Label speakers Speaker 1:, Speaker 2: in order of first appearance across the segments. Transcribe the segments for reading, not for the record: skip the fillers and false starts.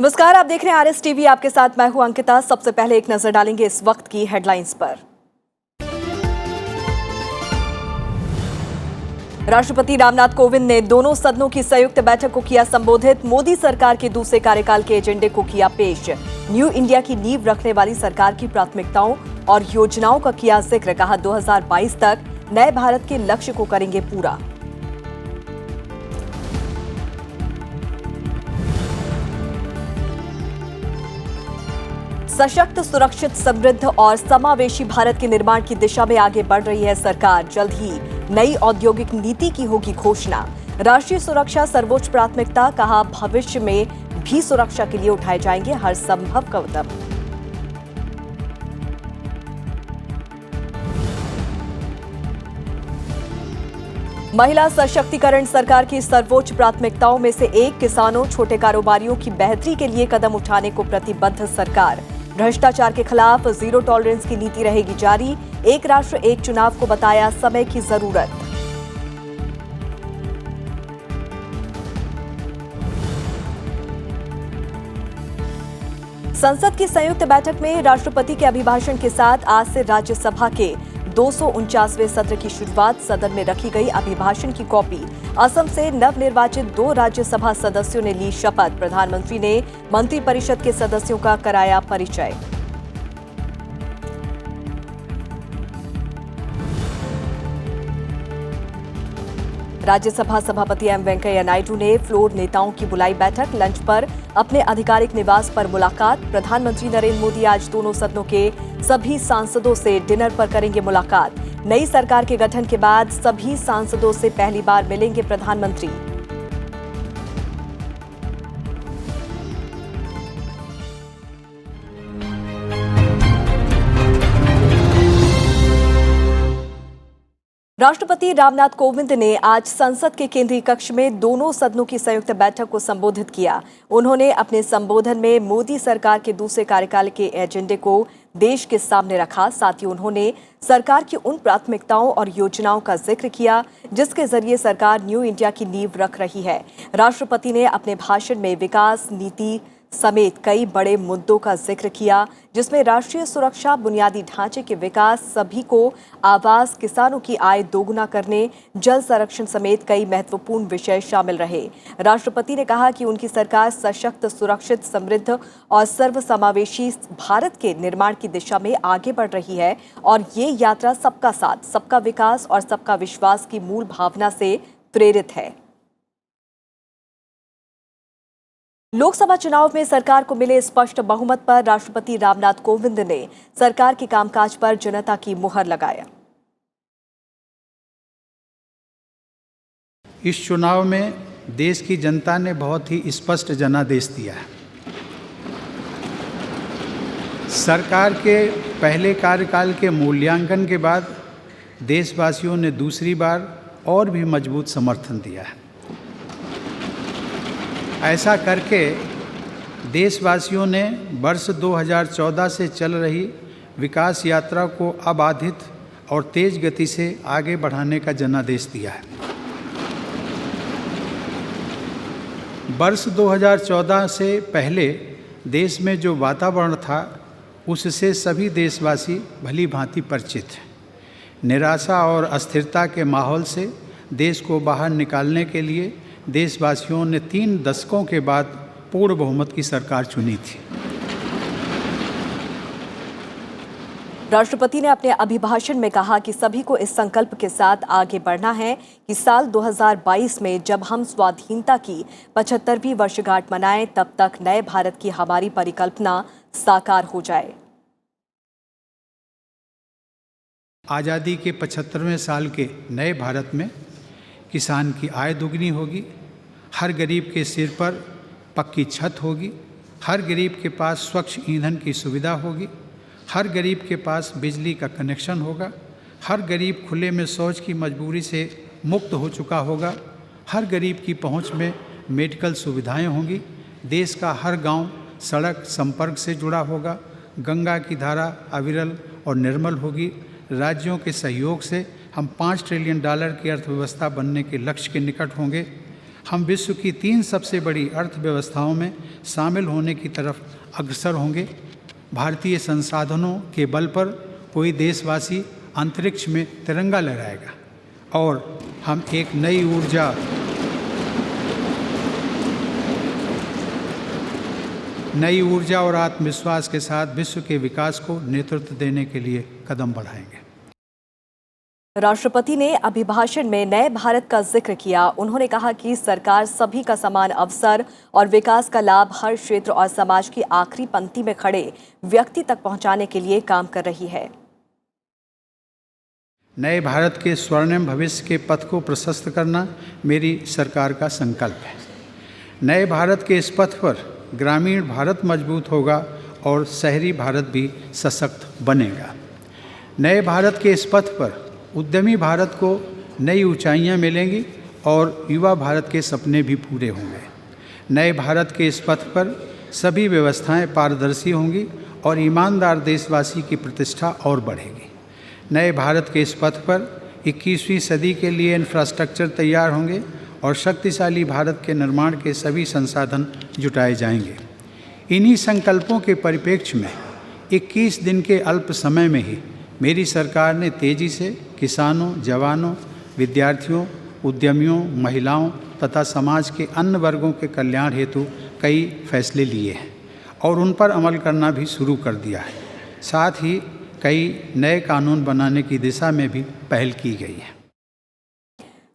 Speaker 1: नमस्कार, आप देख रहे हैं आरएस टीवी। आपके साथ मैं हूं अंकिता। सबसे पहले एक नजर डालेंगे इस वक्त की हेडलाइंस पर। राष्ट्रपति रामनाथ कोविंद ने दोनों सदनों की संयुक्त बैठक को किया संबोधित। मोदी सरकार के दूसरे कार्यकाल के एजेंडे को किया पेश। न्यू इंडिया की नींव रखने वाली सरकार की प्राथमिकताओं और योजनाओं का किया जिक्र। कहा 2022 तक नए भारत के लक्ष्य को करेंगे पूरा। सशक्त, सुरक्षित, समृद्ध और समावेशी भारत के निर्माण की दिशा में आगे बढ़ रही है सरकार। जल्द ही नई औद्योगिक नीति की होगी घोषणा। राष्ट्रीय सुरक्षा सर्वोच्च प्राथमिकता। कहा भविष्य में भी सुरक्षा के लिए उठाए जाएंगे हर संभव कदम। महिला सशक्तिकरण सरकार की सर्वोच्च प्राथमिकताओं में से एक। किसानों, छोटे कारोबारियों की बेहतरी के लिए कदम उठाने को प्रतिबद्ध सरकार। भ्रष्टाचार के खिलाफ जीरो टॉलरेंस की नीति रहेगी जारी। एक राष्ट्र एक चुनाव को बताया समय की जरूरत। संसद की संयुक्त बैठक में राष्ट्रपति के अभिभाषण के साथ आज से राज्यसभा के 249वें सत्र की शुरुआत। सदन में रखी गई अभिभाषण की कॉपी। असम से नवनिर्वाचित 2 राज्यसभा सदस्यों ने ली शपथ। प्रधानमंत्री ने मंत्रिपरिषद के सदस्यों का कराया परिचय। राज्यसभा सभापति एम वेंकैया नायडू ने फ्लोर नेताओं की बुलाई बैठक। लंच पर अपने आधिकारिक निवास पर मुलाकात। प्रधानमंत्री नरेंद्र मोदी आज दोनों सदनों के सभी सांसदों से डिनर पर करेंगे मुलाकात। नई सरकार के गठन के बाद सभी सांसदों से पहली बार मिलेंगे प्रधानमंत्री। राष्ट्रपति रामनाथ कोविंद ने आज संसद के केंद्रीय कक्ष में दोनों सदनों की संयुक्त बैठक को संबोधित किया। उन्होंने अपने संबोधन में मोदी सरकार के दूसरे कार्यकाल के एजेंडे को देश के सामने रखा। साथ ही उन्होंने सरकार की उन प्राथमिकताओं और योजनाओं का जिक्र किया जिसके जरिए सरकार न्यू इंडिया की नींव रख रही है। राष्ट्रपति ने अपने भाषण में विकास नीति समेत कई बड़े मुद्दों का जिक्र किया, जिसमें राष्ट्रीय सुरक्षा, बुनियादी ढांचे के विकास, सभी को आवास, किसानों की आय दोगुना करने, जल संरक्षण समेत कई महत्वपूर्ण विषय शामिल रहे। राष्ट्रपति ने कहा कि उनकी सरकार सशक्त, सुरक्षित, समृद्ध और सर्वसमावेशी भारत के निर्माण की दिशा में आगे बढ़ रही है और ये यात्रा सबका साथ, सबका विकास और सबका विश्वास की मूल भावना से प्रेरित है। लोकसभा चुनाव में सरकार को मिले स्पष्ट बहुमत पर राष्ट्रपति रामनाथ कोविंद ने सरकार के कामकाज पर जनता की मुहर लगाया।
Speaker 2: इस चुनाव में देश की जनता ने बहुत ही स्पष्ट जनादेश दिया है। सरकार के पहले कार्यकाल के मूल्यांकन के बाद देशवासियों ने दूसरी बार और भी मजबूत समर्थन दिया है। ऐसा करके देशवासियों ने वर्ष 2014 से चल रही विकास यात्रा को अबाधित और तेज गति से आगे बढ़ाने का जनादेश दिया है। वर्ष 2014 से पहले देश में जो वातावरण था उससे सभी देशवासी भली भांति परिचित हैं। निराशा और अस्थिरता के माहौल से देश को बाहर निकालने के लिए देशवासियों ने 3 दशकों के बाद पूर्ण बहुमत की सरकार चुनी थी।
Speaker 1: राष्ट्रपति ने अपने अभिभाषण में कहा कि सभी को इस संकल्प के साथ आगे बढ़ना है कि साल 2022 में जब हम स्वाधीनता की 75वीं वर्षगांठ मनाएं, तब तक नए भारत की हमारी परिकल्पना साकार हो जाए।
Speaker 2: आज़ादी के 75वें साल के नए भारत में किसान की आय दुगनी होगी, हर गरीब के सिर पर पक्की छत होगी, हर गरीब के पास स्वच्छ ईंधन की सुविधा होगी, हर गरीब के पास बिजली का कनेक्शन होगा, हर गरीब खुले में शौच की मजबूरी से मुक्त हो चुका होगा, हर गरीब की पहुंच में मेडिकल सुविधाएं होंगी, देश का हर गांव सड़क संपर्क से जुड़ा होगा, गंगा की धारा अविरल और निर्मल होगी। राज्यों के सहयोग से हम $5 ट्रिलियन की अर्थव्यवस्था बनने के लक्ष्य के निकट होंगे। हम विश्व की 3 सबसे बड़ी अर्थव्यवस्थाओं में शामिल होने की तरफ अग्रसर होंगे। भारतीय संसाधनों के बल पर कोई देशवासी अंतरिक्ष में तिरंगा लहराएगा और हम एक नई ऊर्जा और आत्मविश्वास के साथ विश्व के विकास को नेतृत्व देने के लिए कदम बढ़ाएंगे।
Speaker 1: राष्ट्रपति ने अभिभाषण में नए भारत का जिक्र किया। उन्होंने कहा कि सरकार सभी का समान अवसर और विकास का लाभ हर क्षेत्र और समाज की आखिरी पंक्ति में खड़े व्यक्ति तक पहुंचाने के लिए काम कर रही है।
Speaker 2: नए भारत के स्वर्णिम भविष्य के पथ को प्रशस्त करना मेरी सरकार का संकल्प है। नए भारत के इस पथ पर ग्रामीण भारत मजबूत होगा और शहरी भारत भी सशक्त बनेगा। नए भारत के इस पथ पर उद्यमी भारत को नई ऊंचाइयां मिलेंगी और युवा भारत के सपने भी पूरे होंगे। नए भारत के इस पथ पर सभी व्यवस्थाएं पारदर्शी होंगी और ईमानदार देशवासी की प्रतिष्ठा और बढ़ेगी। नए भारत के इस पथ पर 21वीं सदी के लिए इंफ्रास्ट्रक्चर तैयार होंगे और शक्तिशाली भारत के निर्माण के सभी संसाधन जुटाए जाएंगे। इन्हीं संकल्पों के परिप्रेक्ष्य में 21 दिन के अल्प समय में ही मेरी सरकार ने तेज़ी से किसानों, जवानों, विद्यार्थियों, उद्यमियों, महिलाओं तथा समाज के अन्य वर्गों के कल्याण हेतु कई फैसले लिए हैं और उन पर अमल करना भी शुरू कर दिया है। साथ ही कई नए कानून बनाने की दिशा में भी पहल की गई है।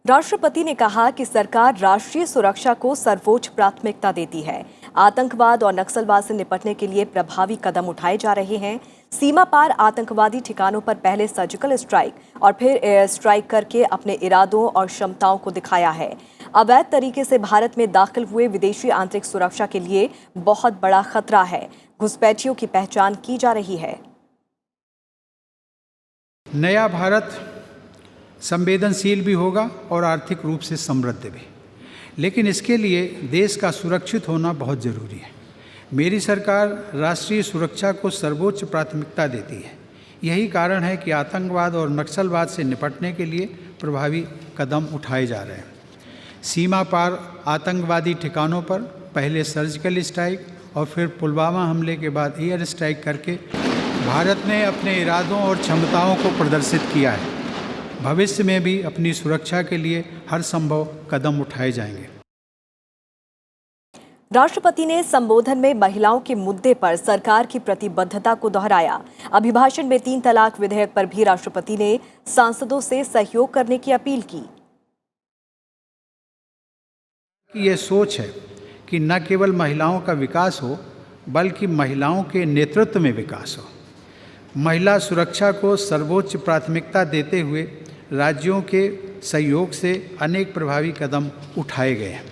Speaker 1: राष्ट्रपति ने कहा कि सरकार राष्ट्रीय सुरक्षा को सर्वोच्च प्राथमिकता देती है। आतंकवाद और नक्सलवाद से निपटने के लिए प्रभावी कदम उठाए जा रहे हैं। सीमा पार आतंकवादी ठिकानों पर पहले सर्जिकल स्ट्राइक और फिर एयर स्ट्राइक करके अपने इरादों और क्षमताओं को दिखाया है। अवैध तरीके से भारत में दाखिल हुए विदेशी आंतरिक सुरक्षा के लिए बहुत बड़ा खतरा है। घुसपैठियों की पहचान की जा रही है।
Speaker 2: नया भारत संवेदनशील भी होगा और आर्थिक रूप से समृद्ध भी, लेकिन इसके लिए देश का सुरक्षित होना बहुत ज़रूरी है। मेरी सरकार राष्ट्रीय सुरक्षा को सर्वोच्च प्राथमिकता देती है। यही कारण है कि आतंकवाद और नक्सलवाद से निपटने के लिए प्रभावी कदम उठाए जा रहे हैं। सीमा पार आतंकवादी ठिकानों पर पहले सर्जिकल स्ट्राइक और फिर पुलवामा हमले के बाद एयर स्ट्राइक करके भारत ने अपने इरादों और क्षमताओं को प्रदर्शित किया है। भविष्य में भी अपनी सुरक्षा के लिए हर संभव कदम उठाए जाएंगे।
Speaker 1: राष्ट्रपति ने संबोधन में महिलाओं के मुद्दे पर सरकार की प्रतिबद्धता को दोहराया। अभिभाषण में 3 तलाक विधेयक पर भी राष्ट्रपति ने सांसदों से सहयोग करने की अपील की।
Speaker 2: ये सोच है कि न केवल महिलाओं का विकास हो बल्कि महिलाओं के नेतृत्व में विकास हो। महिला सुरक्षा को सर्वोच्च प्राथमिकता देते हुए राज्यों के सहयोग से अनेक प्रभावी कदम उठाए गए हैं।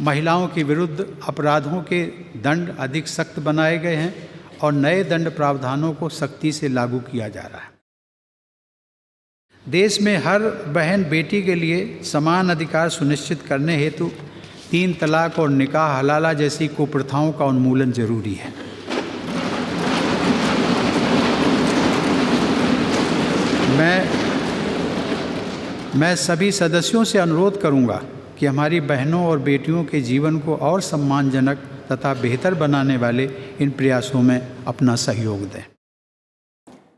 Speaker 2: महिलाओं के विरुद्ध अपराधों के दंड अधिक सख्त बनाए गए हैं और नए दंड प्रावधानों को सख्ती से लागू किया जा रहा है। देश में हर बहन बेटी के लिए समान अधिकार सुनिश्चित करने हेतु 3 तलाक और निकाह हलाला जैसी कुप्रथाओं का उन्मूलन जरूरी है। मैं सभी सदस्यों से अनुरोध करूंगा कि हमारी बहनों और बेटियों के जीवन को और सम्मानजनक तथा बेहतर बनाने वाले इन प्रयासों में अपना सहयोग दें।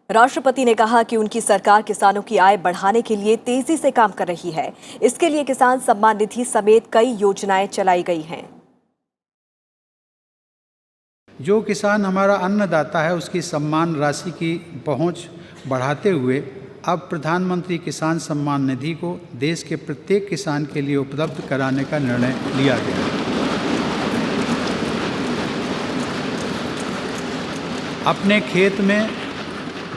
Speaker 1: राष्ट्रपति ने कहा कि उनकी सरकार किसानों की आय बढ़ाने के लिए तेजी से काम कर रही है। इसके लिए किसान सम्मान निधि समेत कई योजनाएं चलाई गई हैं।
Speaker 2: जो किसान हमारा अन्नदाता है उसकी सम्मान राशि की पहुंच बढ़ाते हुए अब प्रधानमंत्री किसान सम्मान निधि को देश के प्रत्येक किसान के लिए उपलब्ध कराने का निर्णय लिया गया। अपने खेत में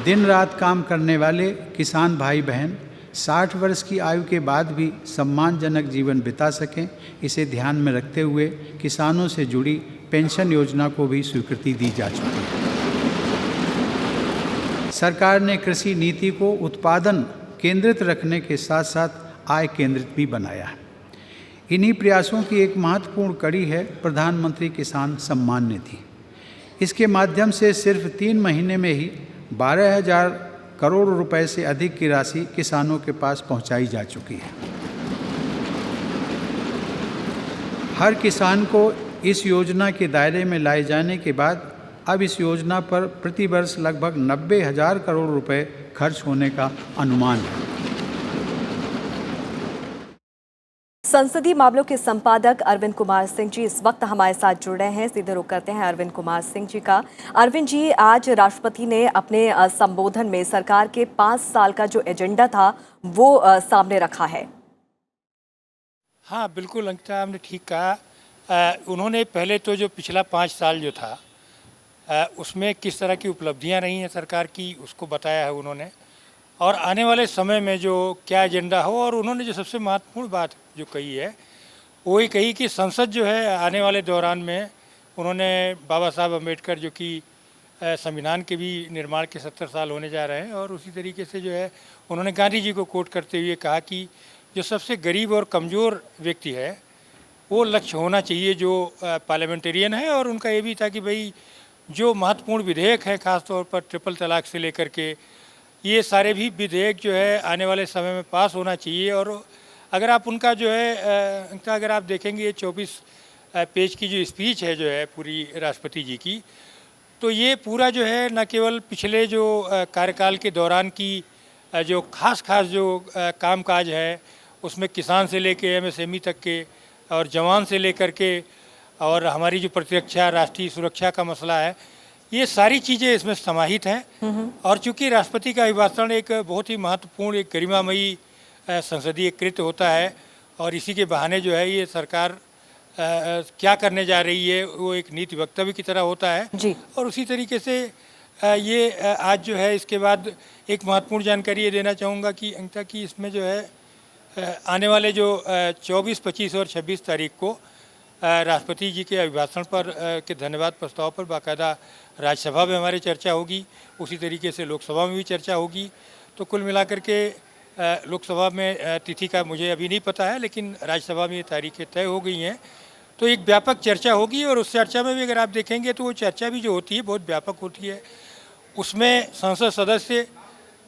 Speaker 2: दिन रात काम करने वाले किसान भाई बहन 60 वर्ष की आयु के बाद भी सम्मानजनक जीवन बिता सकें, इसे ध्यान में रखते हुए किसानों से जुड़ी पेंशन योजना को भी स्वीकृति दी जा चुकी है। सरकार ने कृषि नीति को उत्पादन केंद्रित रखने के साथ साथ आय केंद्रित भी बनाया है। इन्हीं प्रयासों की एक महत्वपूर्ण कड़ी है प्रधानमंत्री किसान सम्मान निधि। इसके माध्यम से सिर्फ 3 महीने में ही 12,000 करोड़ रुपए से अधिक की राशि किसानों के पास पहुंचाई जा चुकी है। हर किसान को इस योजना के दायरे में लाए जाने के बाद अब इस योजना पर प्रति वर्ष लगभग 90,000 करोड़ रुपए खर्च होने का अनुमान है।
Speaker 1: संसदीय मामलों के संपादक अरविंद कुमार सिंह जी इस वक्त हमारे साथ जुड़ रहे हैं। सीधे रुख करते हैं अरविंद कुमार सिंह जी का। अरविंद जी, आज राष्ट्रपति ने अपने संबोधन में सरकार के 5 साल का जो एजेंडा था वो सामने रखा है।
Speaker 3: हाँ बिल्कुल अंकिता, आपने ठीक कहा। उन्होंने पहले तो जो पिछला 5 साल जो था उसमें किस तरह की उपलब्धियां रही हैं सरकार की उसको बताया है उन्होंने, और आने वाले समय में जो क्या एजेंडा हो। और उन्होंने जो सबसे महत्वपूर्ण बात जो कही है वो ही कही कि संसद जो है आने वाले दौरान में उन्होंने बाबा साहब अम्बेडकर जो कि संविधान के भी निर्माण के 70 साल होने जा रहे हैं, और उसी तरीके से जो है उन्होंने गांधी जी को कोट करते हुए कहा कि जो सबसे गरीब और कमज़ोर व्यक्ति है वो लक्ष्य होना चाहिए जो पार्लियामेंटेरियन है। और उनका ये भी था कि भाई जो महत्वपूर्ण विधेयक है ख़ासतौर पर ट्रिपल तलाक से लेकर के ये सारे भी विधेयक जो है आने वाले समय में पास होना चाहिए। और अगर आप उनका जो है अगर आप देखेंगे ये 24 पेज की जो स्पीच है जो है पूरी राष्ट्रपति जी की, तो ये पूरा जो है न केवल पिछले जो कार्यकाल के दौरान की जो खास जो कामकाज है उसमें किसान से लेके MSME तक के और जवान से लेकर के और हमारी जो प्रतिरक्षा राष्ट्रीय सुरक्षा का मसला है, ये सारी चीज़ें इसमें समाहित हैं। और चूंकि राष्ट्रपति का अभिभाषण एक बहुत ही महत्वपूर्ण एक गरिमामयी संसदीय कृत्य होता है और इसी के बहाने जो है ये सरकार क्या करने जा रही है वो एक नीति वक्तव्य की तरह होता है
Speaker 1: जी।
Speaker 3: और उसी तरीके से ये आज जो है इसके बाद एक महत्वपूर्ण जानकारी ये देना चाहूँगा कि अंकिता की इसमें जो है आने वाले जो 24, 25 और 26 तारीख को राष्ट्रपति जी के अभिभाषण पर के धन्यवाद प्रस्ताव पर बाकायदा राज्यसभा में हमारी चर्चा होगी, उसी तरीके से लोकसभा में भी चर्चा होगी। तो कुल मिलाकर के लोकसभा में तिथि का मुझे अभी नहीं पता है, लेकिन राज्यसभा में ये तारीखें तय हो गई हैं। तो एक व्यापक चर्चा होगी और उस चर्चा में भी अगर आप देखेंगे तो वो चर्चा भी जो होती है बहुत व्यापक होती है। उसमें संसद सदस्य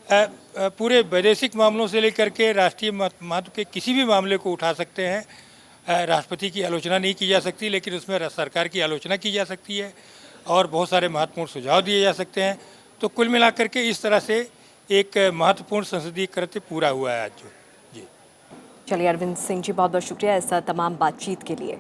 Speaker 3: पूरे वैदेशिक मामलों से लेकर के राष्ट्रीय महत्व के किसी भी मामले को उठा सकते हैं। राष्ट्रपति की आलोचना नहीं की जा सकती, लेकिन उसमें सरकार की आलोचना की जा सकती है और बहुत सारे महत्वपूर्ण सुझाव दिए जा सकते हैं। तो कुल मिलाकर के इस तरह से एक महत्वपूर्ण संसदीय कृत्य पूरा हुआ है आज जो। जी
Speaker 1: चलिए अरविंद सिंह जी, बहुत बहुत शुक्रिया इस तमाम बातचीत के लिए।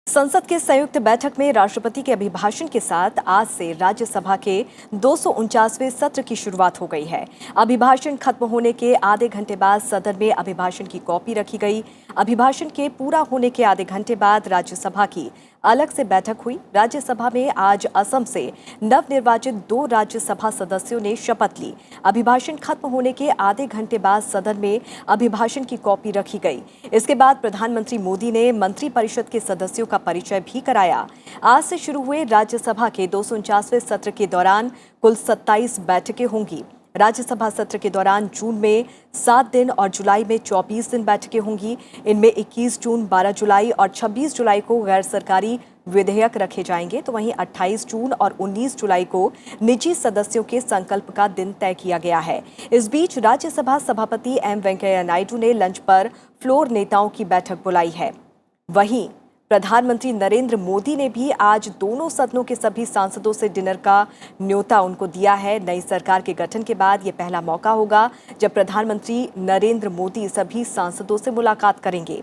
Speaker 1: संसद के संयुक्त बैठक में राष्ट्रपति के अभिभाषण के साथ आज से राज्यसभा के 249वें सत्र की शुरुआत हो गई है। अभिभाषण खत्म होने के आधे घंटे बाद सदन में अभिभाषण की कॉपी रखी गई। अभिभाषण के पूरा होने के आधे घंटे बाद राज्यसभा की अलग से बैठक हुई। राज्यसभा में आज असम से नवनिर्वाचित 2 राज्यसभा सदस्यों ने शपथ ली। अभिभाषण खत्म होने के आधे घंटे बाद सदन में अभिभाषण की कॉपी रखी गई। इसके बाद प्रधानमंत्री मोदी ने मंत्रिपरिषद के सदस्यों का परिचय भी कराया। आज से शुरू हुए राज्यसभा के 249वें सत्र के दौरान कुल 27 बैठकें होंगी। राज्यसभा सत्र के दौरान जून में 7 दिन और जुलाई में 24 दिन बैठकें होंगी। इनमें 21 जून, 12 जुलाई और 26 जुलाई को गैर सरकारी विधेयक रखे जाएंगे, तो वहीं 28 जून और 19 जुलाई को निजी सदस्यों के संकल्प का दिन तय किया गया है। इस बीच राज्यसभा सभापति M वेंकैया नायडू ने लंच पर फ्लोर नेताओं की बैठक बुलाई है। वहीं प्रधानमंत्री नरेंद्र मोदी ने भी आज दोनों सदनों के सभी सांसदों से डिनर का न्योता उनको दिया है। नई सरकार के गठन के बाद ये पहला मौका होगा जब प्रधानमंत्री नरेंद्र मोदी सभी सांसदों से मुलाकात करेंगे।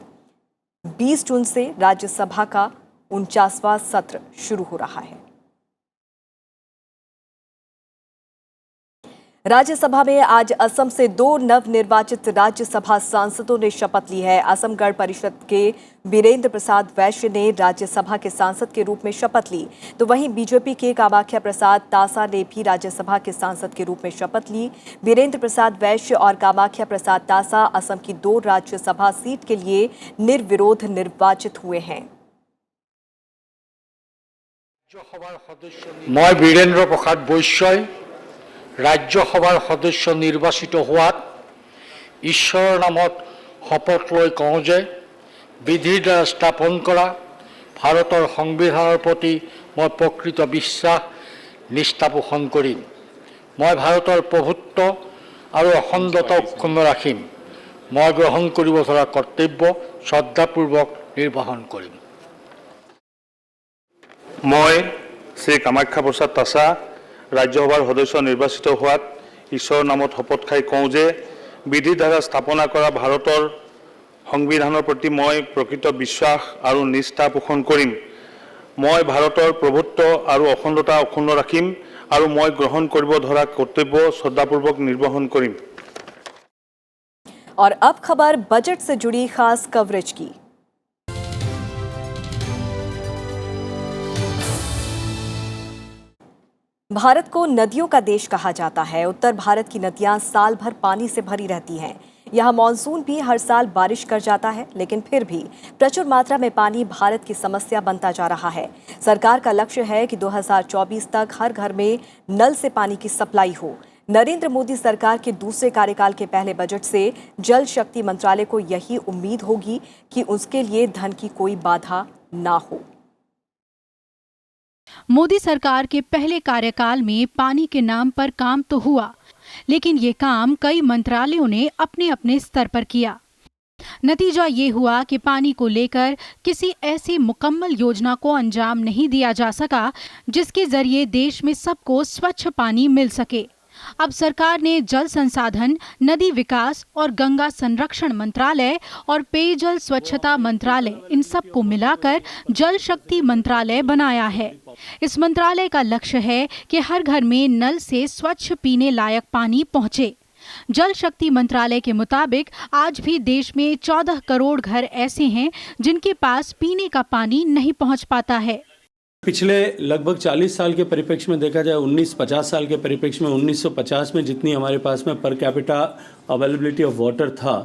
Speaker 1: 20 जून से राज्यसभा का 49वां सत्र शुरू हो रहा है। राज्यसभा में आज असम से 2 नवनिर्वाचित राज्यसभा सांसदों ने शपथ ली है। असम गण परिषद के वीरेंद्र प्रसाद वैश्य ने राज्यसभा के सांसद के रूप में शपथ ली, तो वहीं बीजेपी के कामाख्या प्रसाद तासा ने भी राज्यसभा के सांसद के रूप में शपथ ली। वीरेंद्र प्रसाद वैश्य और कामाख्या प्रसाद तासा असम की 2 राज्यसभा सीट के लिए निर्विरोध निर्वाचित हुए हैं।
Speaker 4: मैं वीरेंद्र प्रसाद वैश्य राज्यसभार सदस्य निर्वाचित होवात ईश्वर नामत शपथ लय कওঁ जे विधिर द्वारा स्थापन करा भारतर संविधाনৰ प्रति मैं प्रकृत विश्वास निष्ठा पोषण करिम। मैं भारतर प्रभुत्व और अखंडता अक्षुण्ण राखिम। মই গ্ৰহণ কৰিব ধৰা কৰ্তব্য শ্ৰদ্ধাপূৰ্বক নিৰ্বাহন কৰিম।
Speaker 5: মই শ্ৰী কামাখ্যা প্ৰসাদ তাছা ৰাজ্যসভাৰ সদস্য নিৰ্বাচিত হোৱাত ঈশ্বৰৰ নামত শপত খাই কওঁ যে বিধিৰ দ্বাৰা স্থাপনা কৰা ভাৰতৰ সংবিধানৰ প্ৰতি মই প্ৰকৃত বিশ্বাস আৰু নিষ্ঠা পোষণ কৰিম। মই ভাৰতৰ প্ৰভুত্ব আৰু অখণ্ডতা অক্ষুণ্ণ ৰাখিম আৰু মই গ্ৰহণ কৰিব ধৰা কৰ্তব্য শ্ৰদ্ধাপূৰ্বক নিৰ্বাহন কৰিম।
Speaker 1: और अब खबर बजट से जुड़ी खास कवरेज की। भारत को नदियों का देश कहा जाता है। उत्तर भारत की नदियां साल भर पानी से भरी रहती हैं। यहाँ मानसून भी हर साल बारिश कर जाता है, लेकिन फिर भी प्रचुर मात्रा में पानी भारत की समस्या बनता जा रहा है। सरकार का लक्ष्य है कि 2024 तक हर घर में नल से पानी की सप्लाई हो। नरेंद्र मोदी सरकार के दूसरे कार्यकाल के पहले बजट से जल शक्ति मंत्रालय को यही उम्मीद होगी कि उसके लिए धन की कोई बाधा ना हो।
Speaker 6: मोदी सरकार के पहले कार्यकाल में पानी के नाम पर काम तो हुआ, लेकिन ये काम कई मंत्रालयों ने अपने अपने स्तर पर किया। नतीजा ये हुआ कि पानी को लेकर किसी ऐसी मुकम्मल योजना को अंजाम नहीं दिया जा सका जिसके जरिए देश में सबको स्वच्छ पानी मिल सके। अब सरकार ने जल संसाधन, नदी विकास और गंगा संरक्षण मंत्रालय और पेयजल स्वच्छता मंत्रालय इन सब को मिलाकर जल शक्ति मंत्रालय बनाया है। इस मंत्रालय का लक्ष्य है कि हर घर में नल से स्वच्छ पीने लायक पानी पहुंचे। जल शक्ति मंत्रालय के मुताबिक आज भी देश में 14 करोड़ घर ऐसे हैं जिनके पास पीने का पानी नहीं पहुंच पाता है।
Speaker 7: पिछले लगभग 40 साल के परिप्रेक्ष्य में देखा जाए 1950 साल के परिप्रेक्ष्य में 1950 में जितनी हमारे पास में per capita availability of water था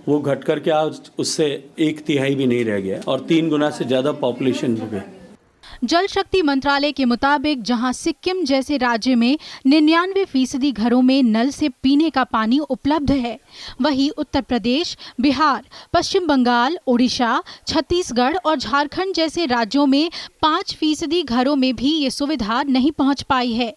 Speaker 7: वो घट कर के आज उससे 1/3 भी नहीं रह गया और 3 गुना से ज़्यादा पॉपुलेशन हो गई।
Speaker 6: जल शक्ति मंत्रालय के मुताबिक जहां सिक्किम जैसे राज्य में 99% घरों में नल से पीने का पानी उपलब्ध है, वहीं उत्तर प्रदेश, बिहार, पश्चिम बंगाल, ओडिशा, छत्तीसगढ़ और झारखंड जैसे राज्यों में 5% घरों में भी ये सुविधा नहीं पहुंच पाई है।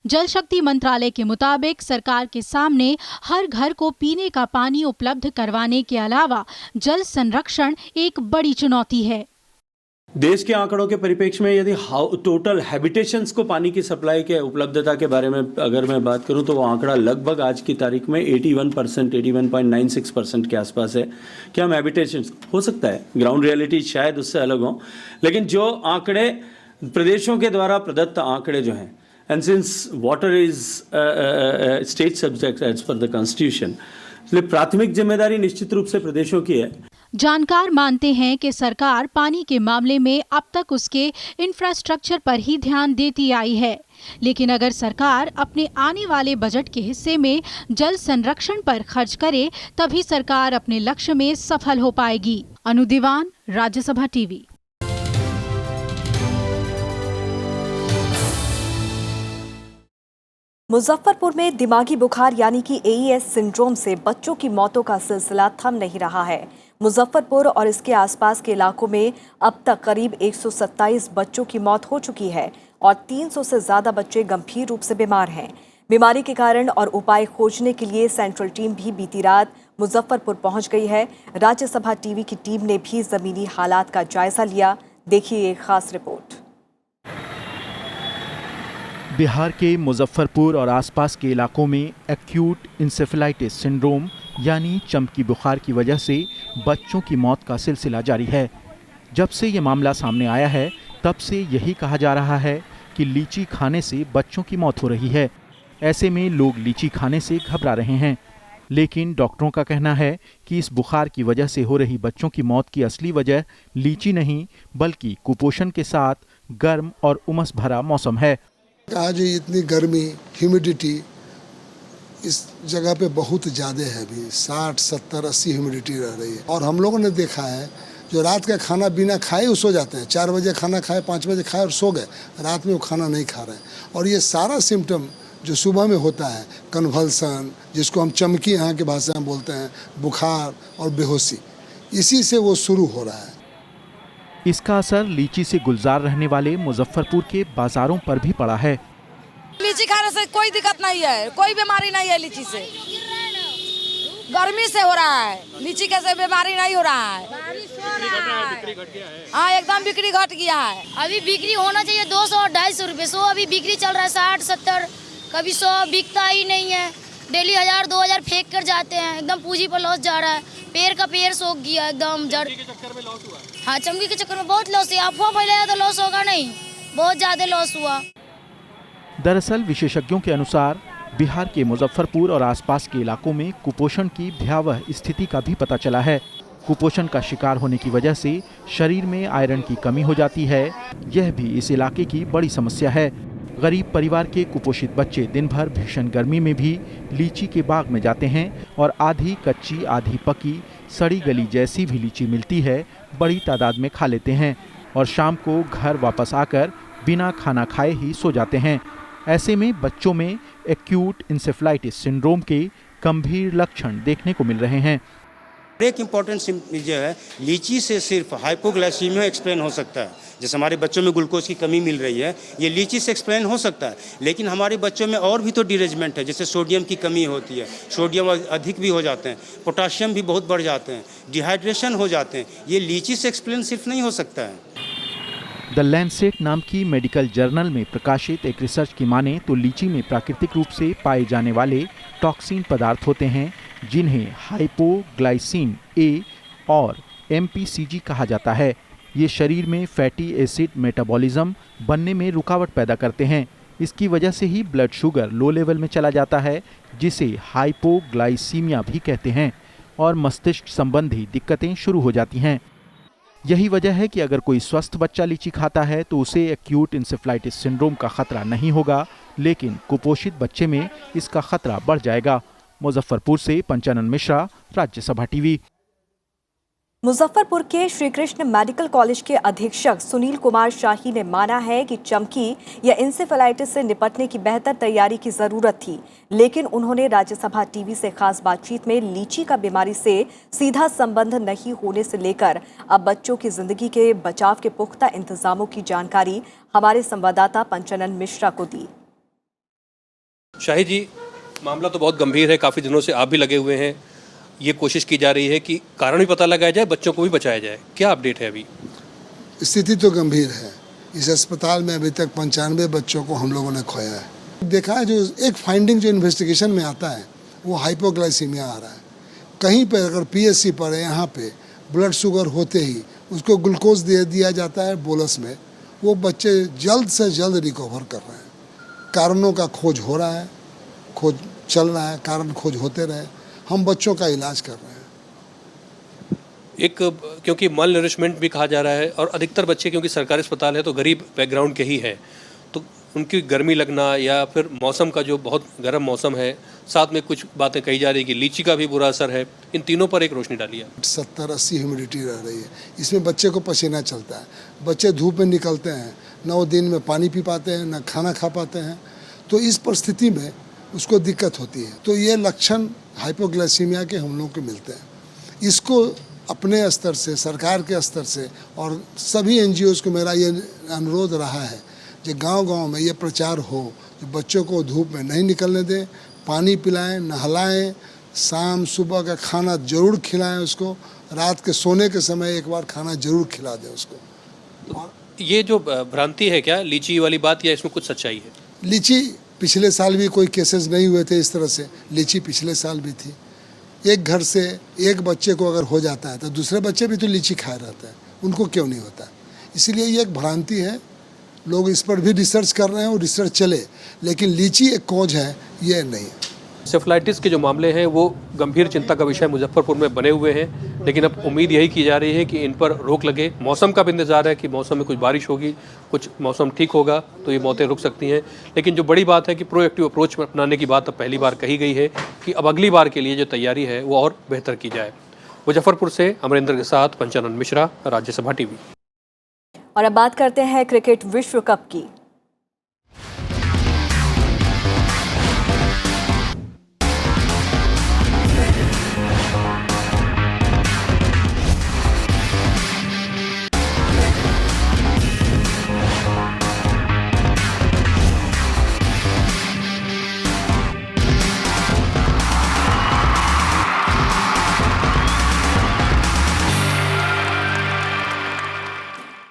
Speaker 6: जल शक्ति मंत्रालय के मुताबिक सरकार के सामने हर घर को पीने का पानी उपलब्ध करवाने के अलावा जल संरक्षण एक बड़ी चुनौती है।
Speaker 7: देश के आंकड़ों के परिप्रेक्ष्य में यदि टोटल हैबिटेशंस को पानी की सप्लाई के उपलब्धता के बारे में अगर मैं बात करूं तो वो आंकड़ा लगभग आज की तारीख में 81%, 81.96% के आसपास है कि हम हैबिटेशंस, हो सकता है ग्राउंड रियलिटी शायद उससे अलग हो, लेकिन जो आंकड़े प्रदेशों के द्वारा प्रदत्त आंकड़े जो हैं, and since water is state subject as per the constitution, इसलिए प्राथमिक जिम्मेदारी निश्चित रूप से प्रदेशों की है।
Speaker 6: जानकार मानते हैं कि सरकार पानी के मामले में अब तक उसके इंफ्रास्ट्रक्चर पर ही ध्यान देती आई है, लेकिन अगर सरकार अपने आने वाले बजट के हिस्से में जल संरक्षण पर खर्च करे तभी सरकार अपने लक्ष्य में सफल हो पाएगी। अनु दीवान, राज्यसभा टीवी।
Speaker 1: मुजफ्फरपुर में दिमागी बुखार यानी कि AES सिंड्रोम से बच्चों की मौतों का सिलसिला थम नहीं रहा है। मुजफ्फरपुर और इसके आसपास के इलाकों में अब तक करीब 127 बच्चों की मौत हो चुकी है और 300 से ज्यादा बच्चे गंभीर रूप से बीमार हैं। बीमारी के कारण और उपाय खोजने के लिए सेंट्रल टीम भी बीती रात मुजफ्फरपुर पहुंच गई है। राज्यसभा टीवी की टीम ने भी जमीनी हालात का जायजा लिया। देखिए एक खास रिपोर्ट।
Speaker 8: बिहार के मुजफ्फरपुर और आसपास के इलाकों में एक्यूट इंसेफेलाइटिस सिंड्रोम यानी चमकी बुखार की वजह से बच्चों की मौत का सिलसिला जारी है। जब से ये मामला सामने आया है तब से यही कहा जा रहा है कि लीची खाने से बच्चों की मौत हो रही है। ऐसे में लोग लीची खाने से घबरा रहे हैं, लेकिन डॉक्टरों का कहना है कि इस बुखार की वजह से हो रही बच्चों की मौत की असली वजह लीची नहीं बल्कि कुपोषण के साथ गर्म और उमस भरा मौसम है।
Speaker 9: आज इतनी गर्मी, ह्यूमिडिटी इस जगह पे बहुत ज़्यादा है, अभी 60, 70, 80 ह्यूमिडिटी रह रही है। और हम लोगों ने देखा है जो रात का खाना बिना खाए वो सो जाते हैं, 4 बजे खाना खाए, 5 बजे खाए और सो गए, रात में वो खाना नहीं खा रहे हैं। और ये सारा सिम्टम जो सुबह में होता है, कन्वल्सन जिसको हम चमकी यहाँ की भाषा में बोलते हैं, बुखार और बेहोशी, इसी से वो शुरू हो रहा है।
Speaker 8: इसका असर लीची से गुलजार रहने वाले मुजफ्फरपुर के बाजारों पर भी पड़ा है।
Speaker 10: लीची खाने से कोई दिक्कत नहीं है, कोई बीमारी नहीं है लीची से। गर्मी से हो रहा है, लीची कैसे बीमारी नहीं हो रहा है। बारिश हो रहा है, हाँ एकदम बिक्री घट गया है।
Speaker 11: अभी बिक्री होना चाहिए 200 और 250 रुपये, 100 अभी बिक्री चल रहा है 60-70, कभी 100 बिकता ही नहीं है। डेली 1000-2000 फेंक कर जाते हैं, एकदम पूंजी पर लॉस जा रहा है। पेड़ का पेड़ सूख गया एकदम जड़। हाँ चमकी के चक्कर में बहुत लॉस है, अफवाह फैलाया तो लॉस होगा नहीं, बहुत ज्यादा लॉस हुआ।
Speaker 8: दरअसल विशेषज्ञों के अनुसार बिहार के मुजफ्फरपुर और आसपास के इलाकों में कुपोषण की भयावह स्थिति का भी पता चला है। कुपोषण का शिकार होने की वजह से शरीर में आयरन की कमी हो जाती है। यह भी इस इलाके की बड़ी समस्या है। गरीब परिवार के कुपोषित बच्चे दिन भर भीषण गर्मी में भी लीची के बाग में जाते हैं और आधी कच्ची आधी पकी सड़ी गली जैसी भी लीची मिलती है बड़ी तादाद में खा लेते हैं और शाम को घर वापस आकर बिना खाना खाए ही सो जाते हैं। ऐसे में बच्चों में एक्यूट इंसेफ्लाइटिस सिंड्रोम के गंभीर लक्षण देखने को मिल रहे हैं।
Speaker 12: एक इम्पॉर्टेंट जो है, लीची से सिर्फ हाइपोग्लाइसीमिया एक्सप्लेन हो सकता है। जैसे हमारे बच्चों में ग्लूकोज की कमी मिल रही है, ये लीची से एक्सप्लेन हो सकता है। लेकिन हमारे बच्चों में और भी तो डिरेजमेंट है, जैसे सोडियम की कमी होती है, सोडियम अधिक भी हो जाते हैं, पोटाशियम भी बहुत बढ़ जाते हैं, डिहाइड्रेशन हो जाते हैं। ये लीची से एक्सप्लेन सिर्फ नहीं हो सकता है।
Speaker 8: द लैंसेट नाम की मेडिकल जर्नल में प्रकाशित एक रिसर्च की माने तो लीची में प्राकृतिक रूप से पाए जाने वाले टॉक्सिन पदार्थ होते हैं जिन्हें हाइपोग्लाइसिन ए और MPCG कहा जाता है। ये शरीर में फैटी एसिड मेटाबॉलिज्म बनने में रुकावट पैदा करते हैं। इसकी वजह से ही ब्लड शुगर लो लेवल में चला जाता है, जिसे हाइपोग्लाइसीमिया भी कहते हैं, और मस्तिष्क संबंधी दिक्कतें शुरू हो जाती हैं। यही वजह है कि अगर कोई स्वस्थ बच्चा लीची खाता है तो उसे एक्यूट इंसेफ्लाइटिस सिंड्रोम का खतरा नहीं होगा, लेकिन कुपोषित बच्चे में इसका खतरा बढ़ जाएगा। मुजफ्फरपुर से पंचानन मिश्रा, राज्यसभा टीवी।
Speaker 1: मुजफ्फरपुर के श्री कृष्ण मेडिकल कॉलेज के अधीक्षक सुनील कुमार शाही ने माना है कि चमकी या इंसेफेलाइटिस से निपटने की बेहतर तैयारी की जरूरत थी, लेकिन उन्होंने राज्यसभा टीवी से खास बातचीत में लीची का बीमारी से सीधा संबंध नहीं होने से लेकर अब बच्चों की जिंदगी के बचाव के पुख्ता इंतजामों की जानकारी हमारे संवाददाता पंचानन मिश्रा को दी।
Speaker 13: शाही जी, मामला तो बहुत गंभीर है, काफ़ी दिनों से आप भी लगे हुए हैं। ये कोशिश की जा रही है कि कारण भी पता लगाया जाए, बच्चों को भी बचाया जाए। क्या अपडेट है अभी?
Speaker 9: स्थिति तो गंभीर है। इस अस्पताल में अभी तक 95 बच्चों को हम लोगों ने खोया है। देखा है, जो एक फाइंडिंग जो इन्वेस्टिगेशन में आता है वो हाइपोग्लाइसीमिया आ रहा है। कहीं पर अगर PSC पर यहाँ पे ब्लड शुगर होते ही उसको ग्लूकोज दे दिया जाता है बोलस में, वो बच्चे जल्द से जल्द रिकवर कर रहे हैं। कारणों का खोज हो रहा है, खोज चल रहा है, कारण खोज होते रहे, हम बच्चों का इलाज कर रहे हैं।
Speaker 13: एक क्योंकि माल नरिशमेंट भी कहा जा रहा है और अधिकतर बच्चे क्योंकि सरकारी अस्पताल है तो गरीब बैकग्राउंड के ही है, तो उनकी गर्मी लगना या फिर मौसम का जो बहुत गर्म मौसम है, साथ में कुछ बातें कही जा रही है कि लीची का भी बुरा असर है, इन तीनों पर एक रोशनी डाली है।
Speaker 9: 70-80 ह्यूमिडिटी रह रही है, इसमें बच्चे को पसीना चलता है, बच्चे धूप में निकलते हैं, 9 दिन में पानी पी पाते हैं, न खाना खा पाते हैं, तो इस परिस्थिति में उसको दिक्कत होती है। तो ये लक्षण हाइपोग्लाइसीमिया के हम लोग को मिलते हैं। इसको अपने स्तर से, सरकार के स्तर से और सभी NGOs को मेरा ये अनुरोध रहा है कि गांव-गांव में ये प्रचार हो कि बच्चों को धूप में नहीं निकलने दें, पानी पिलाएं, नहलाएं, शाम सुबह का खाना जरूर खिलाएं उसको, रात के सोने के समय एक बार खाना जरूर खिला दें उसको।
Speaker 13: तो ये जो भ्रांति है क्या लीची वाली बात, या इसमें कुछ सच्चाई है?
Speaker 9: लीची पिछले साल भी कोई केसेस नहीं हुए थे इस तरह से, लीची पिछले साल भी थी। एक घर से एक बच्चे को अगर हो जाता है तो दूसरे बच्चे भी तो लीची खाए रहते हैं, उनको क्यों नहीं होता? इसीलिए ये एक भ्रांति है। लोग इस पर भी रिसर्च कर रहे हैं और रिसर्च चले, लेकिन लीची एक कॉज है, ये नहीं।
Speaker 13: इंसेफ्लाइटिस के जो मामले हैं वो गंभीर चिंता का विषय मुजफ्फरपुर में बने हुए हैं, लेकिन अब उम्मीद यही की जा रही है कि इन पर रोक लगे। मौसम का भी इंतजार है कि मौसम में कुछ बारिश होगी, कुछ मौसम ठीक होगा तो ये मौतें रुक सकती हैं। लेकिन जो बड़ी बात है कि प्रोएक्टिव अप्रोच अपनाने की बात अब पहली बार कही गई है कि अब अगली बार के लिए जो तैयारी है वो और बेहतर की जाए। मुजफ्फरपुर से अमरिंदर के साथ पंचानन मिश्रा, राज्यसभा टीवी।
Speaker 1: और अब बात करते हैं क्रिकेट विश्व कप की।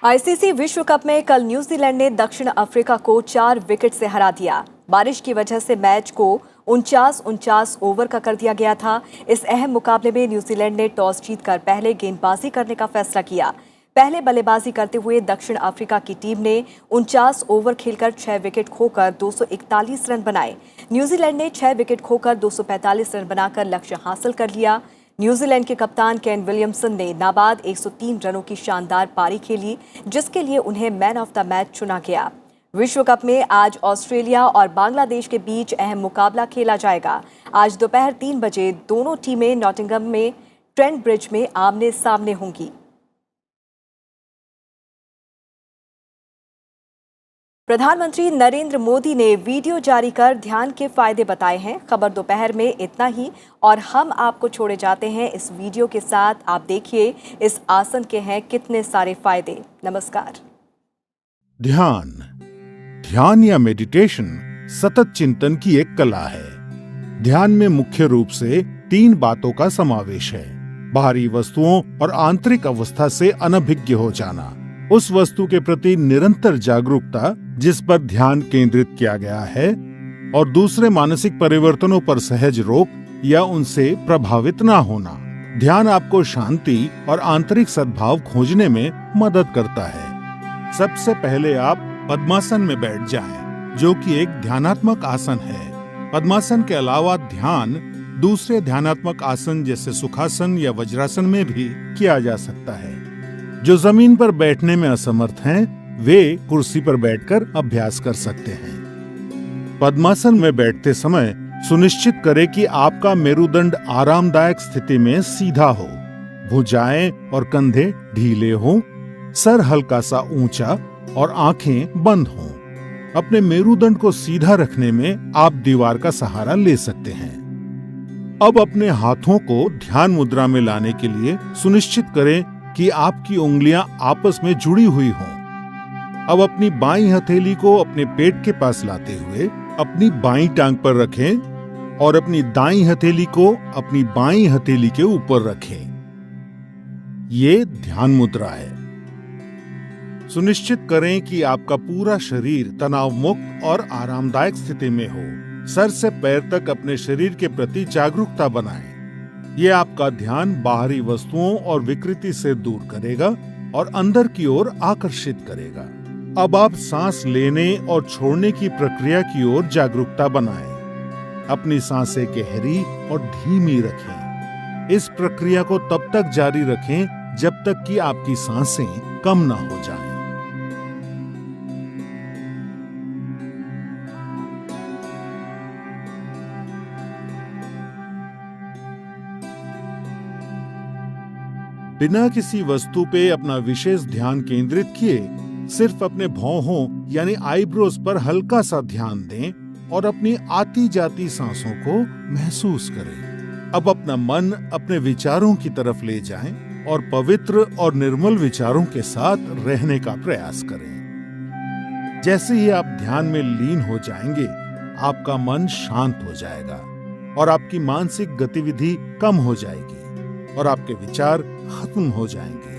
Speaker 1: आईसीसी विश्व कप में कल न्यूजीलैंड ने दक्षिण अफ्रीका को 4 विकेट से हरा दिया। बारिश की वजह से मैच को 49 ओवर का कर दिया गया था। इस अहम मुकाबले में न्यूजीलैंड ने टॉस जीतकर पहले गेंदबाजी करने का फैसला किया। पहले बल्लेबाजी करते हुए दक्षिण अफ्रीका की टीम ने 49 ओवर खेलकर 6 विकेट खोकर 241 रन बनाए। न्यूजीलैंड ने 6 विकेट खोकर 245 रन बनाकर लक्ष्य हासिल कर लिया। न्यूजीलैंड के कप्तान केन विलियमसन ने नाबाद 103 रनों की शानदार पारी खेली, जिसके लिए उन्हें मैन ऑफ द मैच चुना गया। विश्व कप में आज ऑस्ट्रेलिया और बांग्लादेश के बीच अहम मुकाबला खेला जाएगा। आज दोपहर 3 बजे दोनों टीमें नॉटिंघम में ट्रेंट ब्रिज में आमने सामने होंगी। प्रधानमंत्री नरेंद्र मोदी ने वीडियो जारी कर ध्यान के फायदे बताए हैं। खबर दोपहर में इतना ही और हम आपको छोड़े जाते हैं इस वीडियो के साथ। आप देखिए इस आसन के हैं कितने सारे फायदे। नमस्कार।
Speaker 14: ध्यान या मेडिटेशन सतत चिंतन की एक कला है। ध्यान में मुख्य रूप से 3 बातों का समावेश है। बाहरी वस्तुओं और आंतरिक अवस्था से अनभिज्ञ हो जाना, उस वस्तु के प्रति निरंतर जागरूकता जिस पर ध्यान केंद्रित किया गया है, और दूसरे मानसिक परिवर्तनों पर सहज रोक या उनसे प्रभावित ना होना। ध्यान आपको शांति और आंतरिक सद्भाव खोजने में मदद करता है। सबसे पहले आप पद्मासन में बैठ जाएं, जो कि एक ध्यानात्मक आसन है। पद्मासन के अलावा ध्यान दूसरे ध्यानात्मक आसन जैसे सुखासन या वज्रासन में भी किया जा सकता है। जो जमीन पर बैठने में असमर्थ हैं, वे कुर्सी पर बैठकर अभ्यास कर सकते हैं। पद्मासन में बैठते समय सुनिश्चित करें कि आपका मेरुदंड आरामदायक स्थिति में सीधा हो, भुजाएं और कंधे ढीले हों, सर हल्का सा ऊंचा और आंखें बंद हों। अपने मेरुदंड को सीधा रखने में आप दीवार का सहारा ले सकते हैं। अब अपने हाथों को ध्यान मुद्रा में लाने के लिए सुनिश्चित करें कि आपकी उंगलियां आपस में जुड़ी हुई हों। अब अपनी बाईं हथेली को अपने पेट के पास लाते हुए अपनी बाईं टांग पर रखें और अपनी दाईं हथेली को अपनी बाईं हथेली के ऊपर रखें। ये ध्यान मुद्रा है। सुनिश्चित करें कि आपका पूरा शरीर तनाव मुक्त और आरामदायक स्थिति में हो। सर से पैर तक अपने शरीर के प्रति जागरूकता बनाएं। ये आपका ध्यान बाहरी वस्तुओं और विकृति से दूर करेगा और अंदर की ओर आकर्षित करेगा। अब आप सांस लेने और छोड़ने की प्रक्रिया की ओर जागरूकता बनाएं। अपनी सांसें गहरी और धीमी रखें। इस प्रक्रिया को तब तक जारी रखें जब तक कि आपकी सांसें कम ना हो जाएं। बिना किसी वस्तु पे अपना विशेष ध्यान केंद्रित किए सिर्फ अपने भौहों यानी आईब्रोज पर हल्का सा ध्यान दें और अपनी आती जाती सांसों को महसूस करें। अब अपना मन अपने विचारों की तरफ ले जाएं और पवित्र और निर्मल विचारों के साथ रहने का प्रयास करें। जैसे ही आप ध्यान में लीन हो जाएंगे, आपका मन शांत हो जाएगा और आपकी मानसिक गतिविधि कम हो जाएगी और आपके विचार खत्म हो जाएंगे।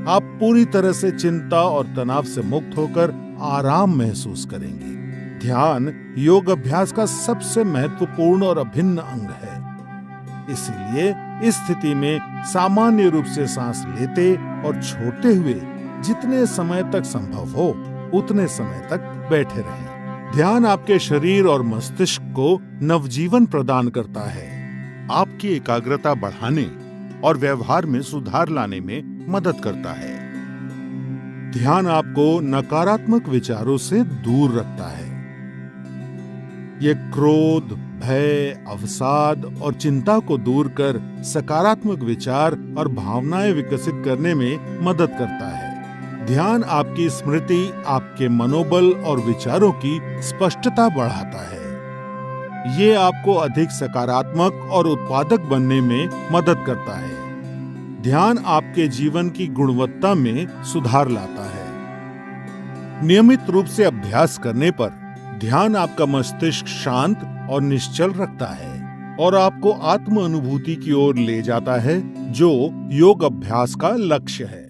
Speaker 14: आप पूरी तरह से चिंता और तनाव से मुक्त होकर आराम महसूस करेंगे। ध्यान योग अभ्यास का सबसे महत्वपूर्ण और अभिन्न अंग है। इसीलिए इस स्थिति में सामान्य रूप से सांस लेते और छोड़ते हुए जितने समय तक संभव हो उतने समय तक बैठे रहें। ध्यान आपके शरीर और मस्तिष्क को नवजीवन प्रदान करता है, आपकी एकाग्रता बढ़ाने और व्यवहार में सुधार लाने में मदद करता है। ध्यान आपको नकारात्मक विचारों से दूर रखता है। ये क्रोध, भय, अवसाद और चिंता को दूर कर सकारात्मक विचार और भावनाएं विकसित करने में मदद करता है। ध्यान आपकी स्मृति, आपके मनोबल और विचारों की स्पष्टता बढ़ाता है। ये आपको अधिक सकारात्मक और उत्पादक बनने में मदद करता है। ध्यान आपके जीवन की गुणवत्ता में सुधार लाता है। नियमित रूप से अभ्यास करने पर ध्यान आपका मस्तिष्क शांत और निश्चल रखता है और आपको आत्म अनुभूति की ओर ले जाता है, जो योग अभ्यास का लक्ष्य है।